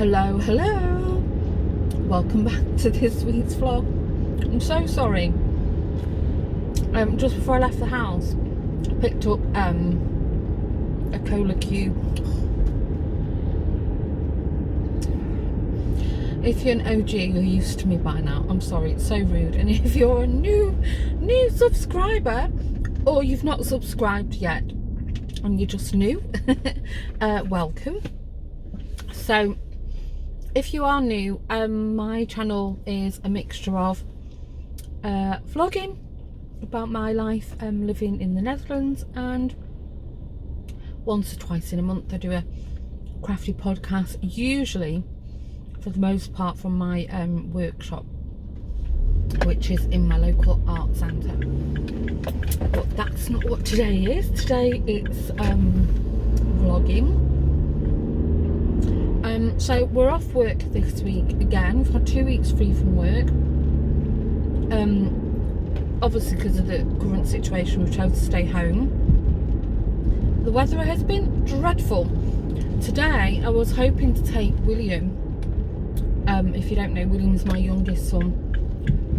Hello, welcome back to this week's vlog. I'm so sorry. Just before I left the house, I picked up a cola cube. If you're an OG, you're used to me by now. I'm sorry, it's so rude. And if you're a new subscriber, or you've not subscribed yet and you're just new, welcome. So if you are new, my channel is a mixture of vlogging about my life living in the Netherlands, and once or twice in a month I do a crafty podcast, usually for the most part from my workshop, which is in my local art centre. But that's not what today is. Today it's vlogging. So we're off work this week again. We've had 2 weeks free from work. Obviously because of the current situation, we've chosen to stay home. The weather has been dreadful. Today I was hoping to take William, if you don't know, William is my youngest son,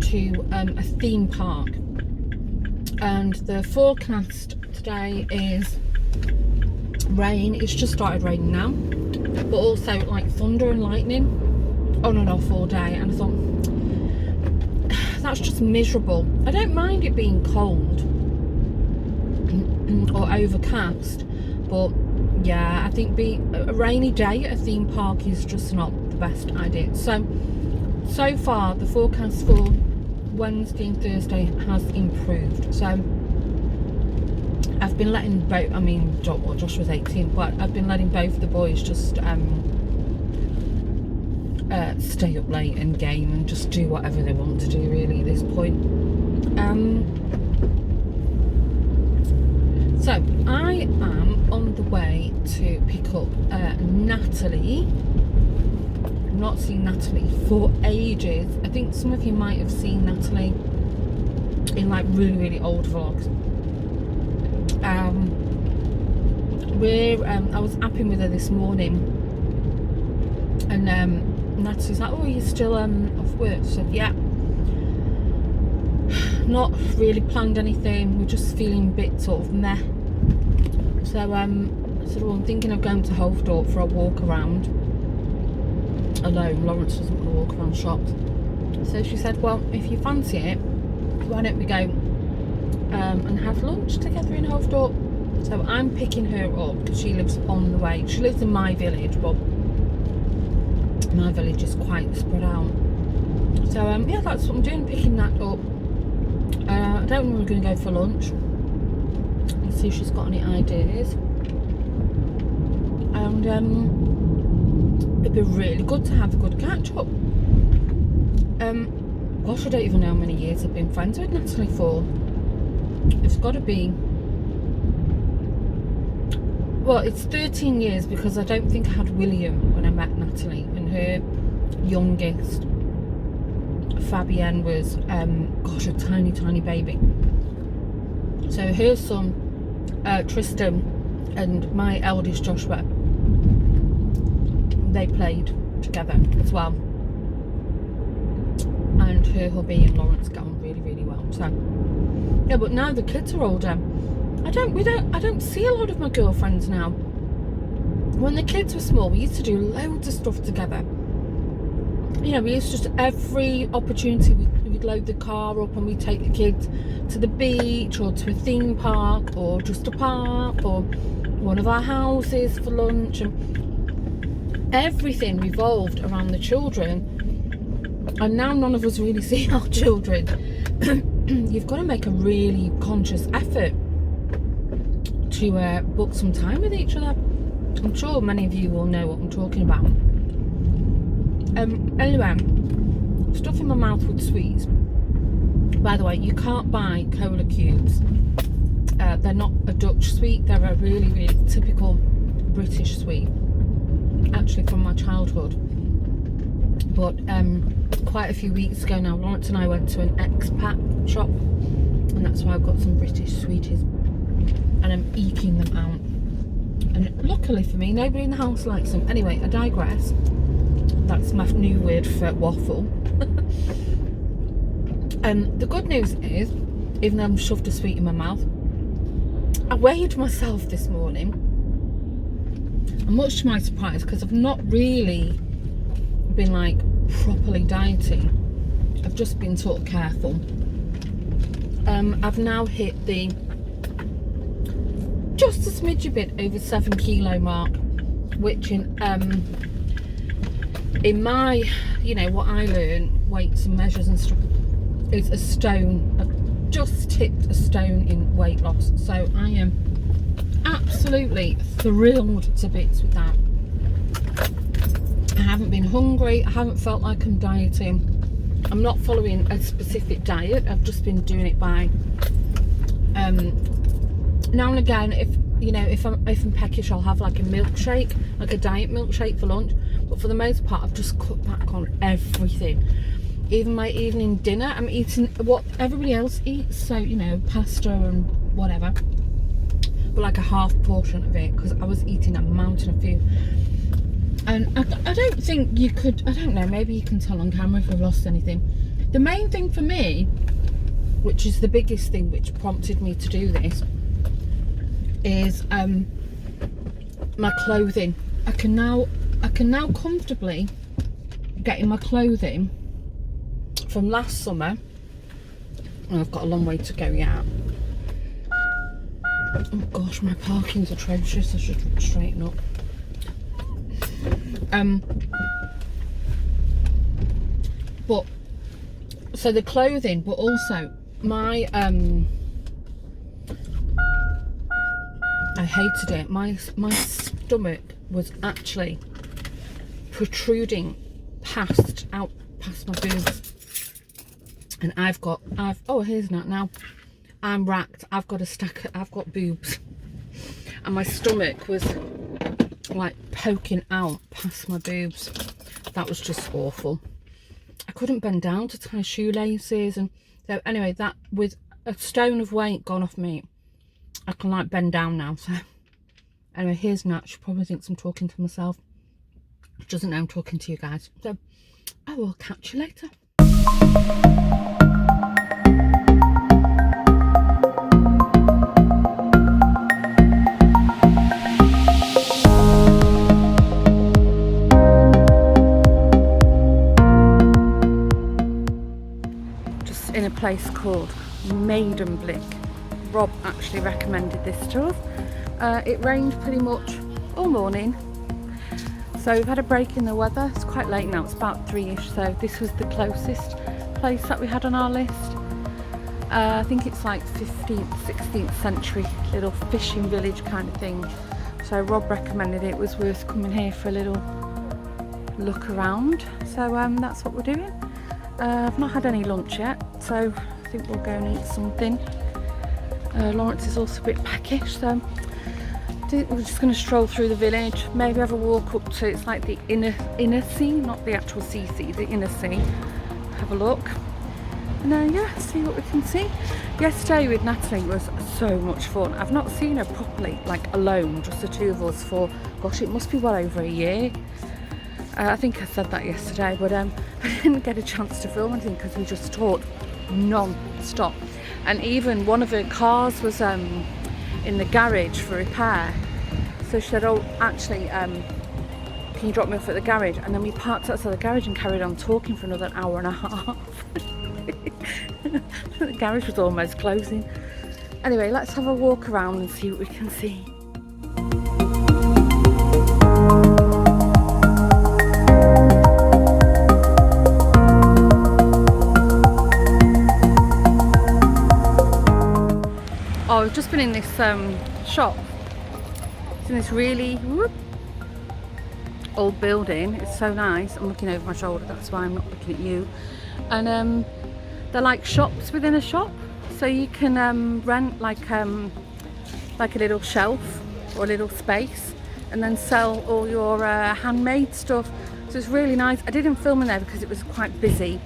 to a theme park. And the forecast today is rain. It's just started raining now, but also like thunder and lightning on and off all day, and I thought that's just miserable. I don't mind it being cold or overcast, but yeah, I think a rainy day at a theme park is just not the best idea. So far the forecast for Wednesday and Thursday has improved. So I've been letting both, I mean, Josh was 18, but I've been letting both the boys just stay up late and game and just do whatever they want to do really at this point. So I am on the way to pick up Natalie. I've not seen Natalie for ages. I think some of you might have seen Natalie in like really old vlogs. I was apping with her this morning, and Natalie's like, oh, are you still off work? I said, yeah. Not really planned anything, we're just feeling a bit sort of meh. So I said, well, I'm thinking of going to Hoofddorp for a walk around alone. Lawrence doesn't want to walk around shops. So she said, well, if you fancy it, why don't we go and have lunch together in Hoofddorp. So I'm picking her up because she lives on the way. She lives in my village, but my village is quite spread out. So yeah, that's what I'm doing, picking that up. I don't know when we're going to go for lunch. Let's see if she's got any ideas. And it'd be really good to have a good catch up. Gosh, I don't even know how many years I've been friends with Natalie for. It's got to be, well, it's 13 years because I don't think I had William when I met Natalie, and her youngest Fabienne was gosh, a tiny baby. So her son Tristan and my eldest Joshua, they played together as well, and her hubby and Lawrence got on really well. So yeah, but now the kids are older, I don't see a lot of my girlfriends now. When the kids were small, we used to do loads of stuff together. You know, we used to just, every opportunity we'd load the car up and we'd take the kids to the beach or to a theme park or just a park or one of our houses for lunch, and everything revolved around the children. And now none of us really see our children. You've got to make a really conscious effort to book some time with each other. I'm sure many of you will know what I'm talking about. Anyway, stuff in my mouth with sweets. By the way, you can't buy cola cubes. They're not a Dutch sweet, they're a really typical British sweet, actually from my childhood. But quite a few weeks ago now, Lawrence and I went to an expat shop, and that's why I've got some British sweeties, and I'm eking them out. And luckily for me, nobody in the house likes them. Anyway, I digress. That's my new word for waffle. The good news is, even though I'm shoved a sweet in my mouth, I weighed myself this morning, and much to my surprise, because I've not really been like properly dieting, I've just been sort of careful. I've now hit the just a smidge a bit over 7 kilo mark, which in my, you know, what I learn, weights and measures and stuff, is a stone. I've just tipped a stone in weight loss, so I am absolutely thrilled to bits with that. I haven't been hungry, I haven't felt like I'm dieting. I'm not following a specific diet, I've just been doing it by now and again, if you know, if I'm peckish, I'll have like a milkshake, like a diet milkshake for lunch, but for the most part I've just cut back on everything. Even my evening dinner, I'm eating what everybody else eats, so you know, pasta and whatever, but like a half portion of it, because I was eating a mountain of food. And I don't think you could, I don't know, maybe you can tell on camera if I've lost anything. The main thing for me, which is the biggest thing which prompted me to do this, is my clothing. I can now comfortably get in my clothing from last summer. And I've got a long way to go yet. Oh gosh, my parking's atrocious, I should straighten up. But so the clothing, but also my I hated it. My stomach was actually protruding past my boobs, and oh, here's that now. I'm racked. I've got boobs, and my stomach was like poking out past my boobs. That was just awful. I couldn't bend down to tie shoelaces, and so anyway, that with a stone of weight gone off me, I can like bend down now. So anyway, here's Nat. She probably thinks I'm talking to myself. She doesn't know I'm talking to you guys. So I will catch you later. Just in a place called Medemblik. Rob actually recommended this to us. It rained pretty much all morning, so we've had a break in the weather. It's quite late now, it's about 3ish, so this was the closest place that we had on our list. I think it's like 15th, 16th century little fishing village kind of thing, so Rob recommended it was worth coming here for a little look around. So that's what we're doing. I've not had any lunch yet, so I think we'll go and eat something. Lawrence is also a bit peckish, so we're just going to stroll through the village, maybe have a walk up to, it's like the inner sea, not the actual sea, the inner sea. Have a look, and yeah, see what we can see. Yesterday with Natalie was so much fun. I've not seen her properly, like alone, just the two of us, for, gosh, it must be well over a year. I think I said that yesterday, but I didn't get a chance to film anything because we just talked non-stop. And even one of her cars was in the garage for repair, so she said, oh actually can you drop me off at the garage? And then we parked outside the garage and carried on talking for another hour and a half. The garage was almost closing. Anyway, let's have a walk around and see what we can see. Oh, I've just been in this shop. It's in this really old building. It's so nice. I'm looking over my shoulder, that's why I'm not looking at you. And they're like shops within a shop, so you can rent like a little shelf or a little space, and then sell all your handmade stuff. So it's really nice. I didn't film in there because it was quite busy,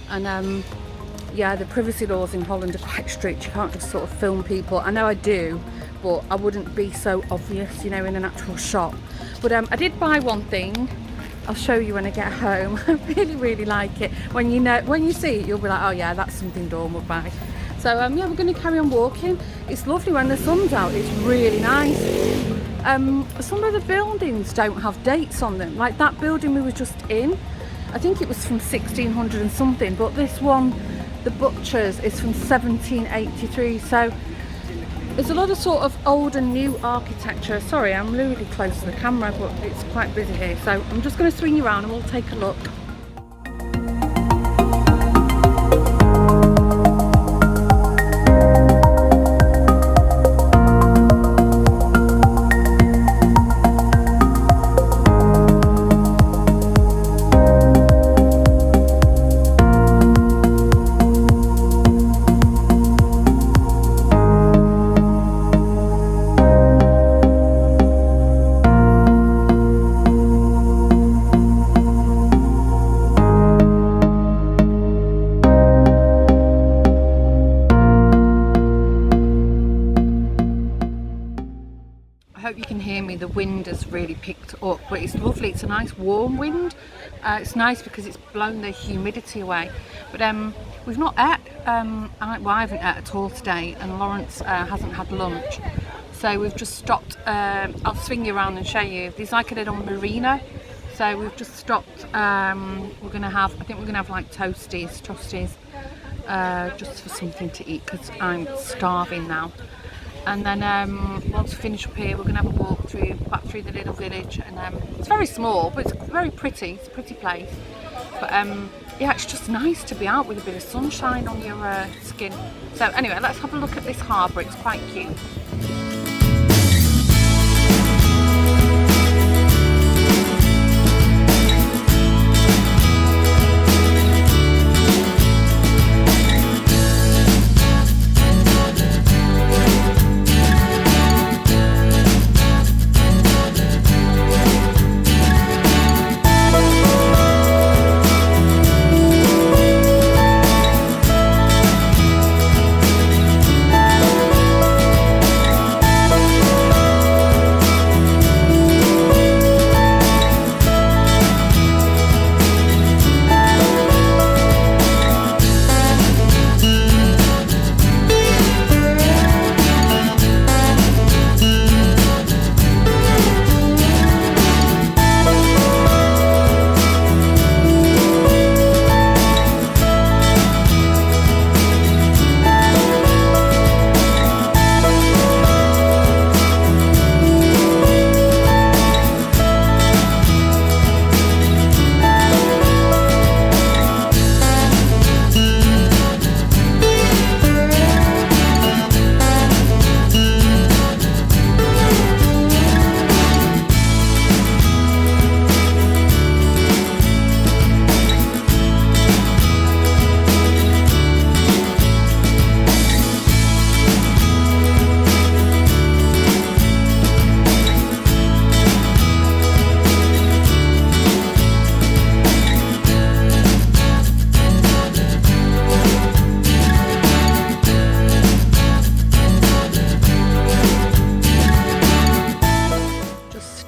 and yeah, the privacy laws in Holland are quite strict. You can't just sort of film people. I know I do, but I wouldn't be so obvious, you know, in an actual shop. But I did buy one thing. I'll show you when I get home. I really like it. When you see it, you'll be like, oh yeah, that's something Dawn would buy. So yeah, we're going to carry on walking. It's lovely when the sun's out. It's really nice. Some of the buildings don't have dates on them. Like that building we were just in, I think it was from 1600 and something. But this one, the Butchers, is from 1783. So there's a lot of sort of old and new architecture. Sorry, I'm really close to the camera, but it's quite busy here. So I'm just going to swing you around and we'll take a look. You can hear me, the wind has really picked up, but it's lovely. It's a nice warm wind. It's nice because it's blown the humidity away. But we've not ate, I haven't ate at all today, and Lawrence hasn't had lunch, so we've just stopped. I'll swing you around and show you. There's like a little marina, so we've just stopped. I think we're gonna have like toasties just for something to eat because I'm starving now. And then once we finish up here, we're going to have a walk back through the little village. And it's very small, but it's very pretty. It's a pretty place. But yeah, it's just nice to be out with a bit of sunshine on your skin. So anyway, let's have a look at this harbour. It's quite cute.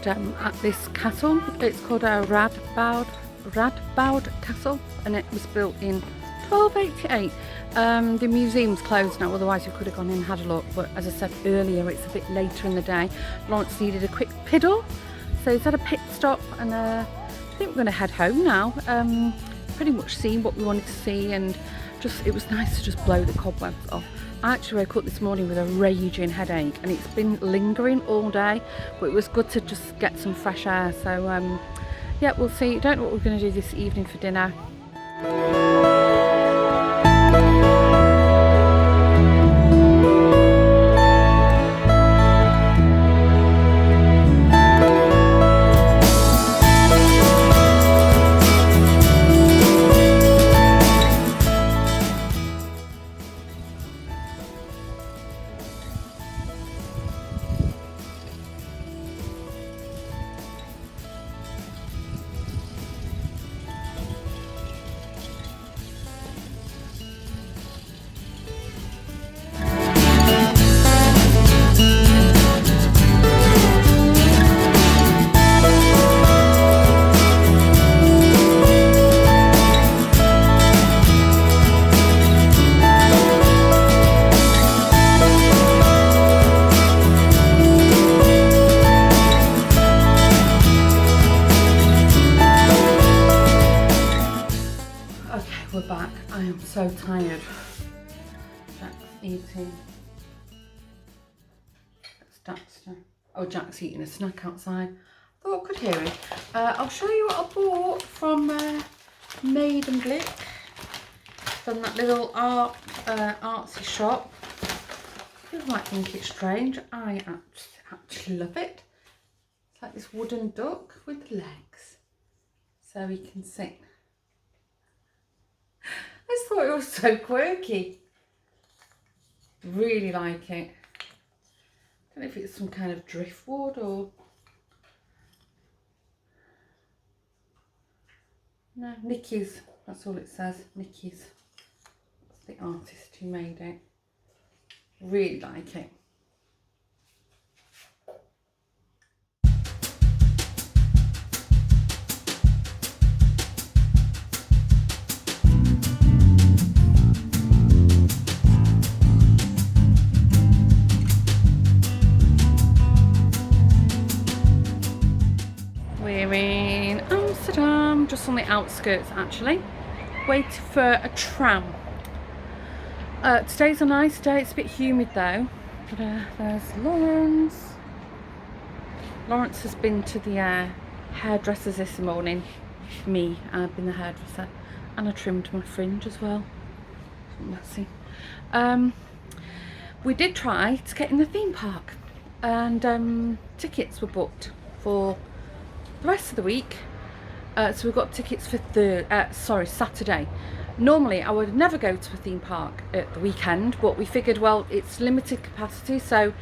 At this castle, it's called a Radboud Castle, and it was built in 1288. The museum's closed now, otherwise we could have gone in and had a look, but as I said earlier, it's a bit later in the day. Lawrence needed a quick piddle, so he's had a pit stop, and I think we're going to head home now. Pretty much seen what we wanted to see, and it was nice to just blow the cobwebs off. I actually woke up this morning with a raging headache, and it's been lingering all day, but it was good to just get some fresh air. So yeah, we'll see. Don't know what we're going to do this evening for dinner. so tired. Jack's eating. That's Daxter. Oh, Jack's eating a snack outside. I thought I could hear him. I'll show you what I bought from Medemblik, from that little artsy shop. You might think it's strange. I actually love it. It's like this wooden duck with legs, so he can sit. I just thought it was so quirky. Really like it. I don't know if it's some kind of driftwood or... No, Nikki's. That's all it says. Nikki's. That's the artist who made it. Really like it. We're in Amsterdam, just on the outskirts actually, waiting for a tram. Today's a nice day, it's a bit humid though, but there's Lawrence. Lawrence has been to the hairdressers this morning. Me, I've been the hairdresser, and I trimmed my fringe as well. Messy. We did try to get in the theme park, and tickets were booked for the rest of the week, so we've got tickets for Saturday. Normally I would never go to a theme park at the weekend, but we figured, well, it's limited capacity, so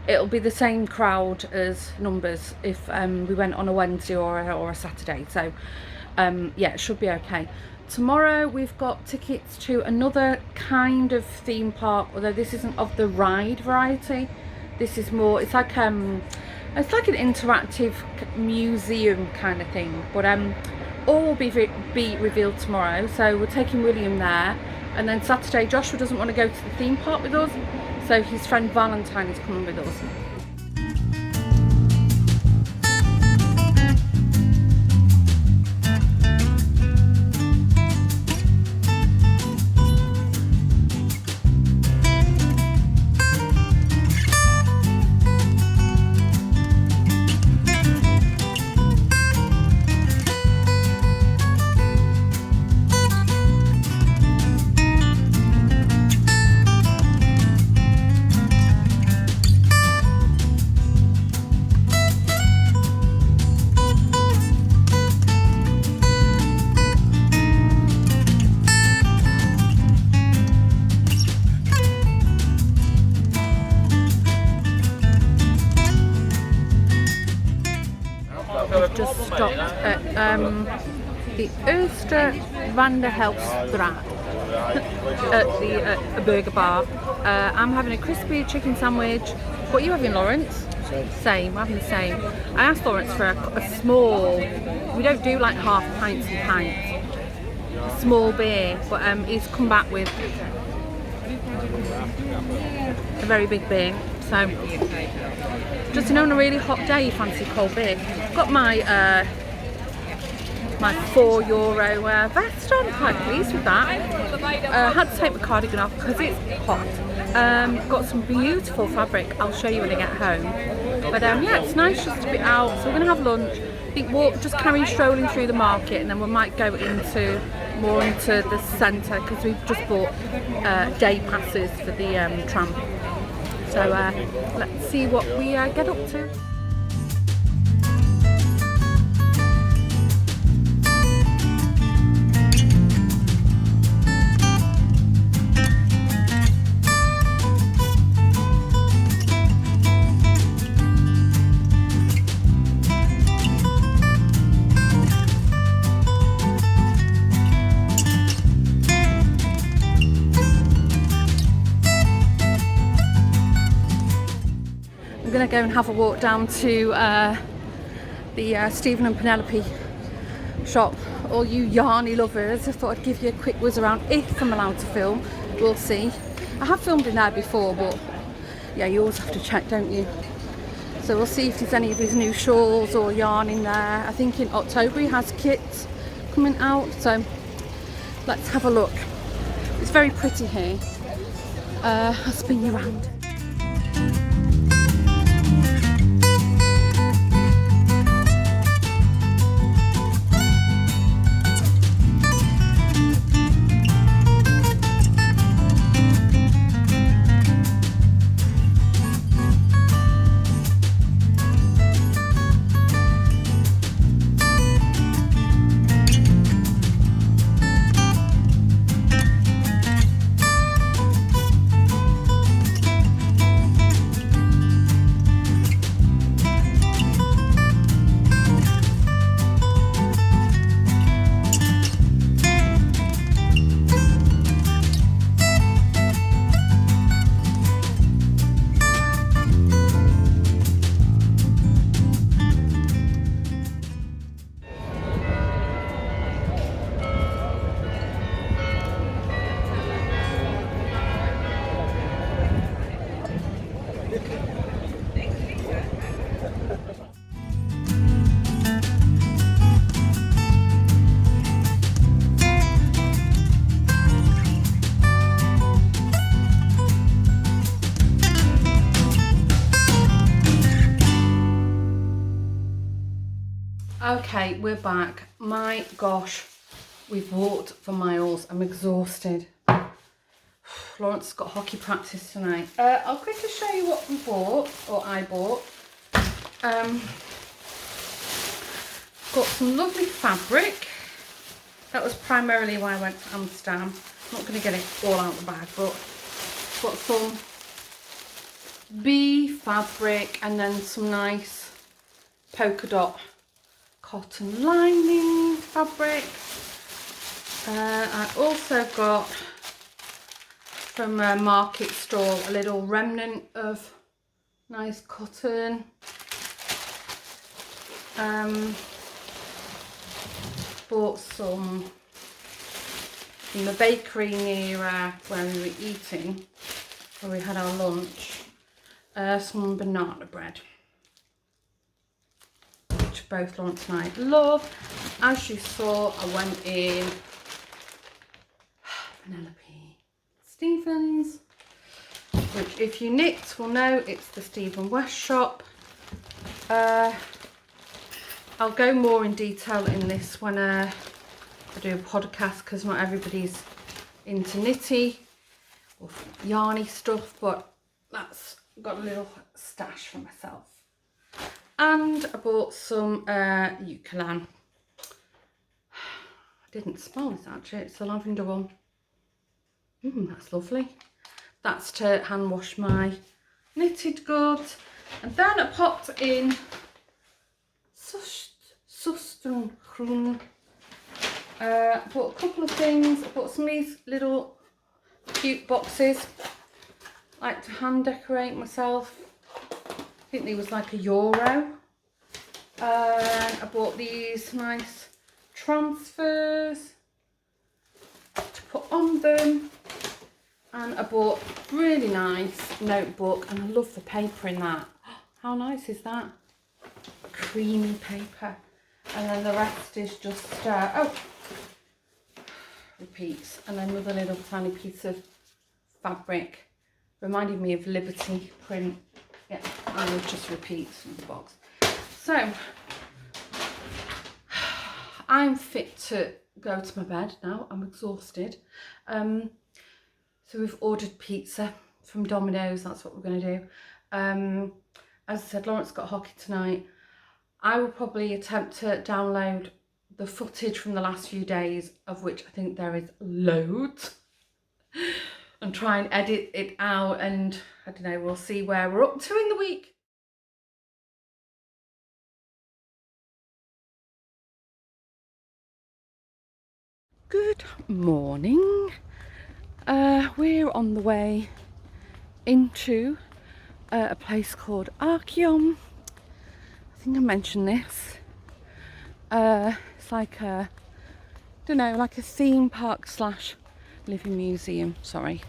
it'll be the same crowd as numbers if we went on a Wednesday or a Saturday, so yeah, it should be okay. Tomorrow we've got tickets to another kind of theme park, although this isn't of the ride variety. This is more, it's like an interactive museum kind of thing, but all will be revealed tomorrow. So we're taking William there, and then Saturday Joshua doesn't want to go to the theme park with us, so his friend Valentine is coming with us. Just stopped at the Ooster van der Helftstraat at the burger bar. I'm having a crispy chicken sandwich. What are you having, Lawrence? Same, I'm having the same. I asked Lawrence for a small, we don't do like half pints and pints, a small beer, but he's come back with a very big beer. So, just on a really hot day, you fancy cold beer. I've got my my €4 vest on, quite pleased with that. Had to take my cardigan off because it's hot. Got some beautiful fabric, I'll show you when I get home. But yeah, it's nice just to be out, so we're going to have lunch. I think we'll just carry strolling through the market, and then we might go more into the centre, because we've just bought day passes for the tram. So let's see what we get up to. I'm going to go and have a walk down to the Stephen and Penelope shop. All you yarny lovers, I thought I'd give you a quick whiz around if I'm allowed to film. We'll see. I have filmed in there before, but yeah, you always have to check, don't you? So we'll see if there's any of his new shawls or yarn in there. I think in October he has kits coming out, so let's have a look. It's very pretty here. I'll spin you around. Okay, we're back. My gosh, we've walked for miles. I'm exhausted. Lawrence has got hockey practice tonight. I'll quickly show you what we bought, or I bought. Got some lovely fabric. That was primarily why I went to Amsterdam. I'm not going to get it all out of the bag, but got some bee fabric and then some nice polka dot cotton lining fabric. I also got from a market stall a little remnant of nice cotton. Bought some from the bakery near where we were eating, where we had our lunch, some banana bread, which both Lawrence and I love. As you saw, I went in Penelope Stephen's, which if you knit will know it's the Stephen West shop. I'll go more in detail in this when I do a podcast, because not everybody's into knitty or yarny stuff, but that's got a little stash for myself. And I bought some ukulele. I didn't smell this actually, it's the lavender one. That's lovely. That's to hand wash my knitted goods. And then I popped in Sustengroen. I bought a couple of things. I bought some of these little cute boxes. I like to hand decorate myself. I think they was like €1. I bought these nice transfers to put on them. And I bought a really nice notebook, and I love the paper in that. How nice is that? Creamy paper. And then the rest is just repeats, and then another little tiny piece of fabric, reminded me of Liberty print. Yeah, and it just repeats from the box. So I'm fit to go to my bed now. I'm exhausted. So we've ordered pizza from Domino's. That's what we're going to do. As I said, Lawrence got hockey tonight. I will probably attempt to download the footage from the last few days, of which I think there is loads, and try and edit it out, and I don't know, we'll see where we're up to in the week. Good morning. We're on the way into a place called Archeon. I think I mentioned this. It's like a, don't know, like a theme park slash living museum. Sorry,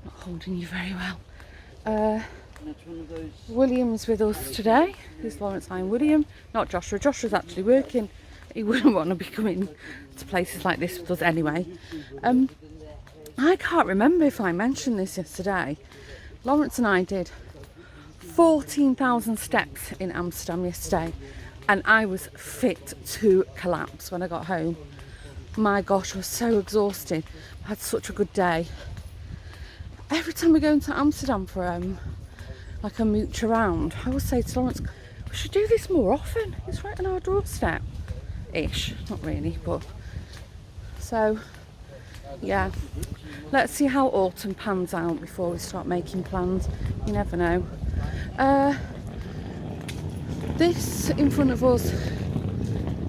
not holding you very well. William's with us today. This is Lawrence and William, not Joshua. Joshua's actually working. He wouldn't want to be coming to places like this with us anyway. I can't remember if I mentioned this yesterday. Lawrence and I did 14,000 steps in Amsterdam yesterday, and I was fit to collapse when I got home. My gosh, I was so exhausted. I had such a good day. Every time we go into Amsterdam for like a mooch around, I always say to Lawrence, we should do this more often. It's right on our doorstep. Ish, not really, but so yeah. Let's see how autumn pans out before we start making plans. You never know. This in front of us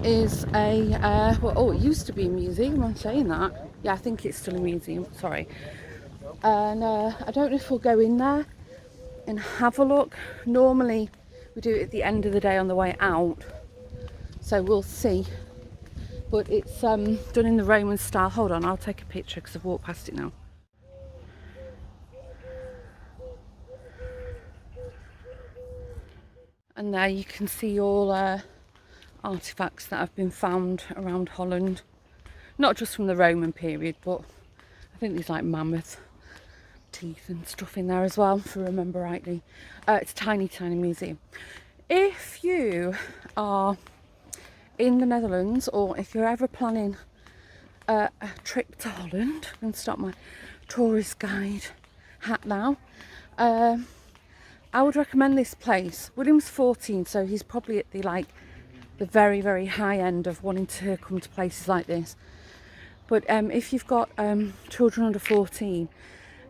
is a well, it used to be a museum. I'm saying that. Yeah, I think it's still a museum. Sorry. And I don't know if we'll go in there and have a look. Normally we do it at the end of the day on the way out, so we'll see. But it's done in the Roman style. Hold on, I'll take a picture because I've walked past it now. And there you can see all artefacts that have been found around Holland. Not just from the Roman period, but I think there's like mammoth teeth and stuff in there as well, if I remember rightly. It's a tiny, tiny museum. If you are in the Netherlands, or if you're ever planning a trip to Holland, I'm going to start my tourist guide hat now. I would recommend this place. William's 14, so he's probably at the very, very high end of wanting to come to places like this. But if you've got children under 14,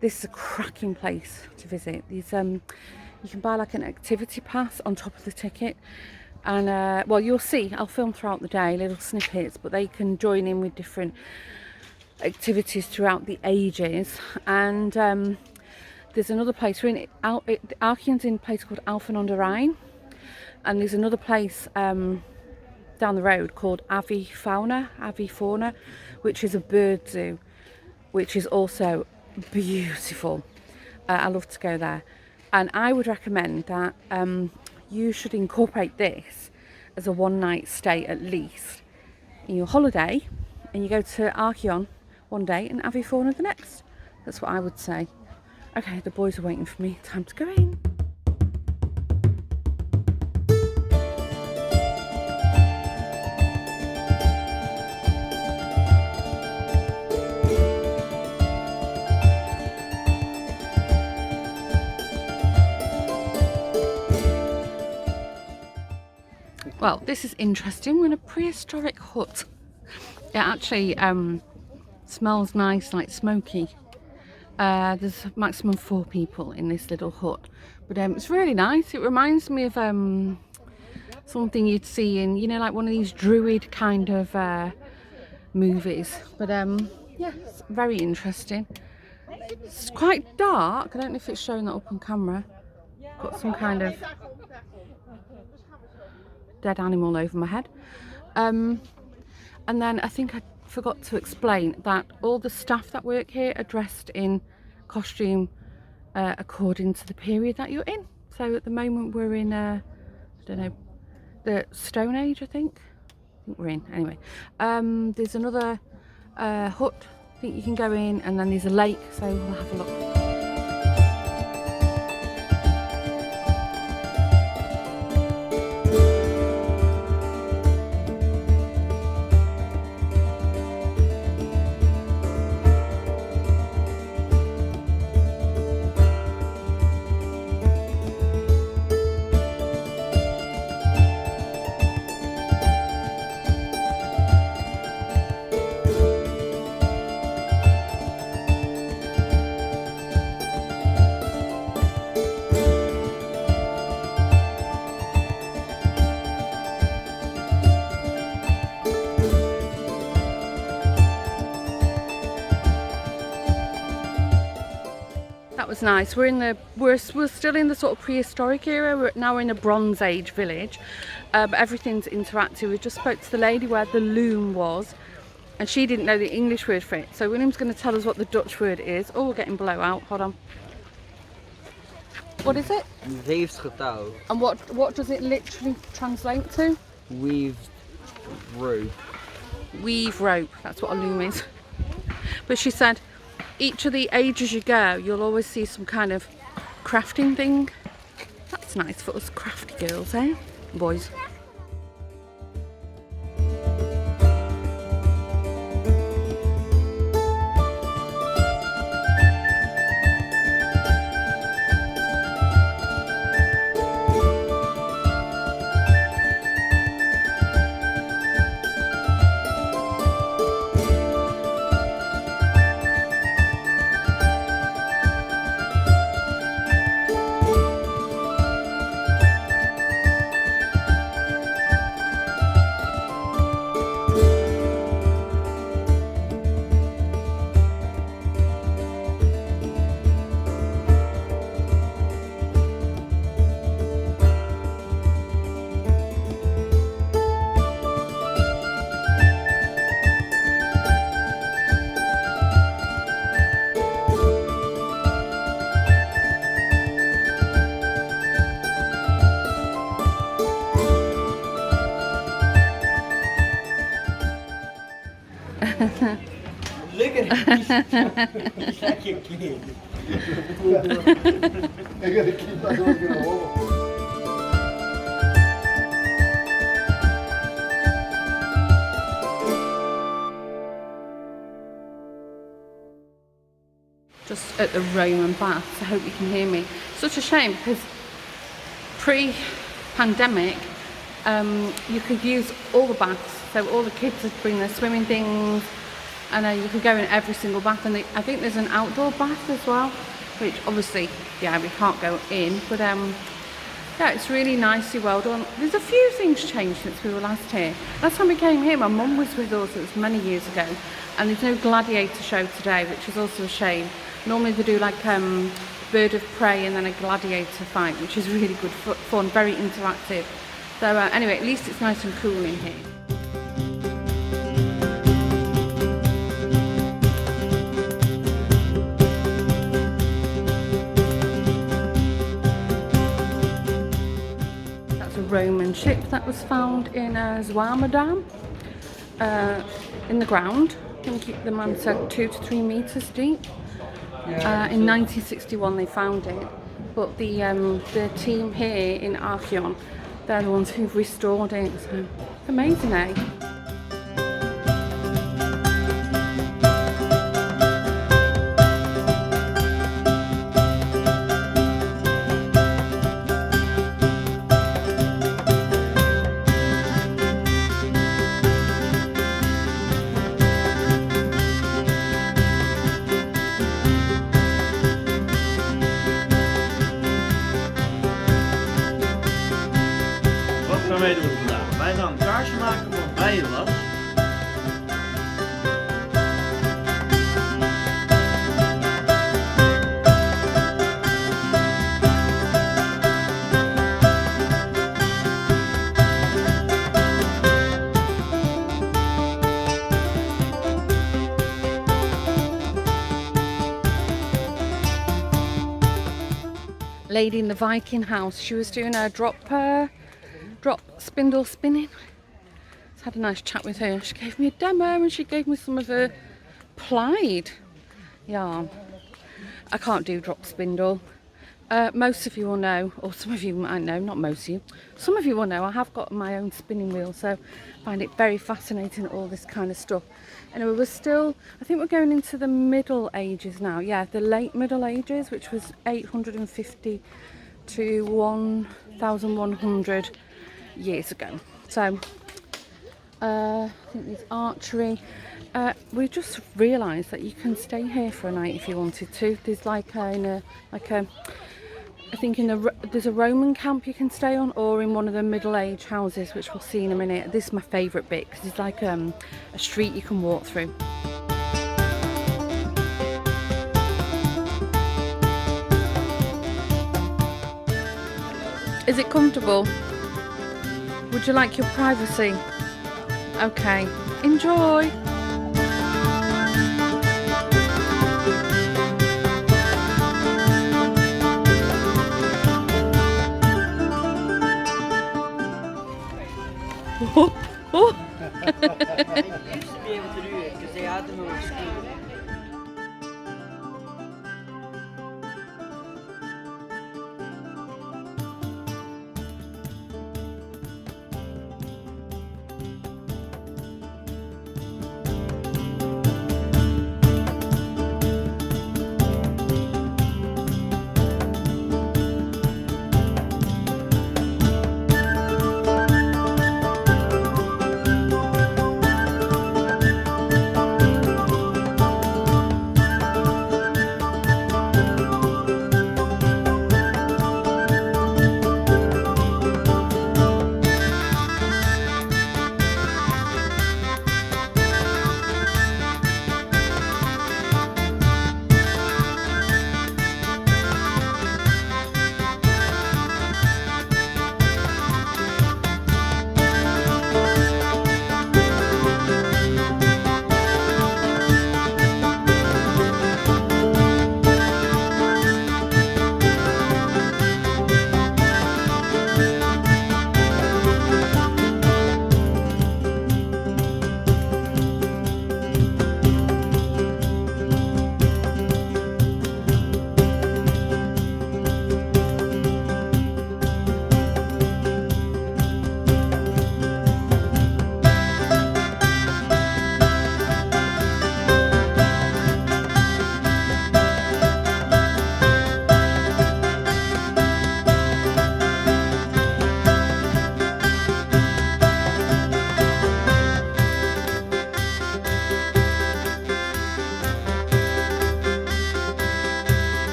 this is a cracking place to visit. These you can buy like an activity pass on top of the ticket, and well, you'll see, I'll film throughout the day little snippets, but they can join in with different activities throughout the ages. And there's another place, we're in Archeon's in a place called Alphen aan de Rijn, and there's another place down the road called Avifauna, which is a bird zoo, which is also beautiful. I love to go there, and I would recommend that you should incorporate this as a one-night stay at least in your holiday, and you go to Archeon one day and Avifauna the next. That's what I would say. Okay, the boys are waiting for me. Time to go in. Well, this is interesting. We're in a prehistoric hut. It actually smells nice, like smoky. There's a maximum 4 people in this little hut, but it's really nice. It reminds me of something you'd see in, you know, like one of these druid kind of movies. But yeah, it's very interesting. It's quite dark. I don't know if it's showing that up on camera. Got some kind of dead animal over my head. And then I think I forgot to explain that all the staff that work here are dressed in costume according to the period that you're in. So at the moment we're in I don't know, the Stone Age, I think we're in. Anyway, there's another hut I think you can go in, and then there's a lake, so we'll have a look. Was nice. We're still in the sort of prehistoric era. We're now in a Bronze Age village, but everything's interactive. We just spoke to the lady where the loom was, and she didn't know the English word for it, so William's going to tell us what the Dutch word is. Oh, we're getting blowout. Hold on. What is it? Weefgetouw. And what does it literally translate to? Weaved rope. Weave rope. That's what a loom is. But she said each of the ages you go, you'll always see some kind of crafting thing. That's nice for us crafty girls, eh? Boys. Look at him. He's like a kid. I gotta keep my dog in a hole. Just at the Roman baths. I hope you can hear me. Such a shame because pre-pandemic you could use all the baths, so all the kids would bring their swimming things, and you could go in every single bath, and I think there's an outdoor bath as well, which obviously, yeah, we can't go in, but yeah, it's really nicely well done. There's a few things changed since we were last here. Last time we came here, my mum was with us, it was many years ago, and there's no gladiator show today, which is also a shame. Normally they do like bird of prey and then a gladiator fight, which is really good fun, very interactive. So anyway, at least it's nice and cool in here. That's a Roman ship that was found in Amsterdam, in the ground. I think the man said 2 to 3 meters deep. In 1961 they found it, but the team here in Archeon, they're the ones who've restored it, so amazing, eh? Wat gaan wij doen vandaag? Wij gaan een kaarsje maken van bijenwas. Lady in the Viking house, she was doing her drop spindle spinning. I had a nice chat with her. She gave me a demo and she gave me some of her plied yarn. I can't do drop spindle. Most of you will know, or some of you might know, not most of you, some of you will know I have got my own spinning wheel, so I find it very fascinating, all this kind of stuff. Anyway, we're still, I think we're going into the Middle Ages now. Yeah, the late Middle Ages, which was 850 to 1100 years ago. So I think there's archery. We just realised that you can stay here for a night if you wanted to. There's I think there's a Roman camp you can stay on, or in one of the Middle Age houses, which we'll see in a minute. This is my favourite bit because it's like a street you can walk through. Is it comfortable? Would you like your privacy? Okay, enjoy! Oh, oh. I used to be able to do it because they had them on school.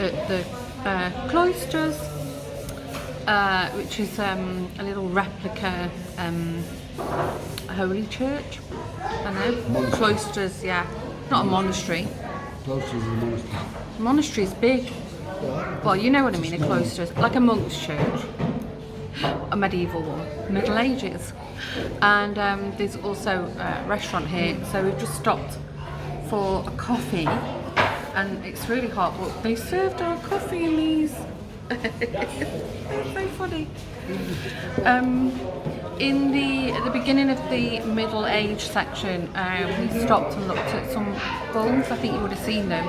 at the cloisters, which is a little replica holy church. I know. Monastery. Cloisters, yeah. Not a monastery. Close to the monastery. Monastery's big. Well, you know what I mean, a cloister, like a monk's church. A medieval one, Middle Ages. And there's also a restaurant here, so we've just stopped for a coffee, and it's really hot, but they served our coffee in these. They're so funny. At the beginning of the middle age section, we stopped and looked at some bulls. I think you would have seen them.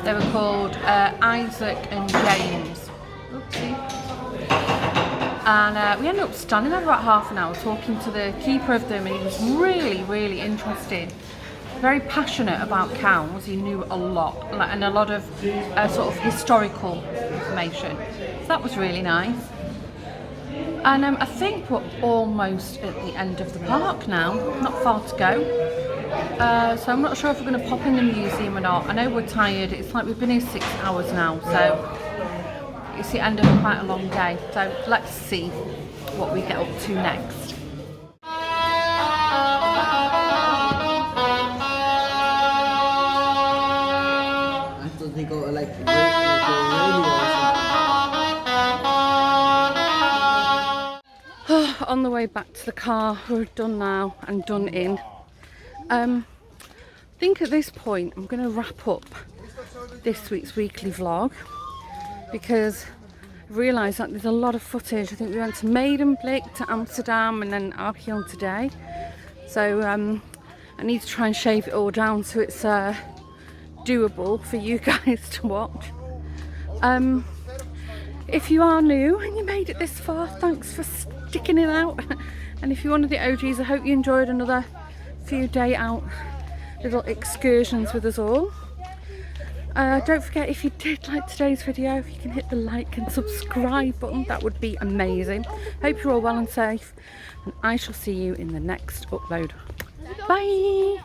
They were called Isaac and James. Oopsie. And we ended up standing there about half an hour talking to the keeper of them, and he was really interested. Very passionate about cows. He knew a lot, and a lot of sort of historical information. So that was really nice. And I think we're almost at the end of the park now, not far to go. So I'm not sure if we're going to pop in the museum or not. I know we're tired, it's like we've been here 6 hours now, so it's the end of quite a long day. So let's see what we get up to next. I thought they got like a radio or On the way back to the car, we're done now and done in. I think at this point I'm going to wrap up this week's weekly vlog, because I realised that there's a lot of footage. I think we went to Medemblik, to Amsterdam, and then Archeon today. So I need to try and shave it all down so it's doable for you guys to watch. If you are new and you made it this far, thanks for sticking it out. And if you're one of the OGs, I hope you enjoyed another few day out little excursions with us all. Don't forget, if you did like today's video, if you can hit the like and subscribe button, that would be amazing. Hope you're all well and safe, and I shall see you in the next upload. Bye!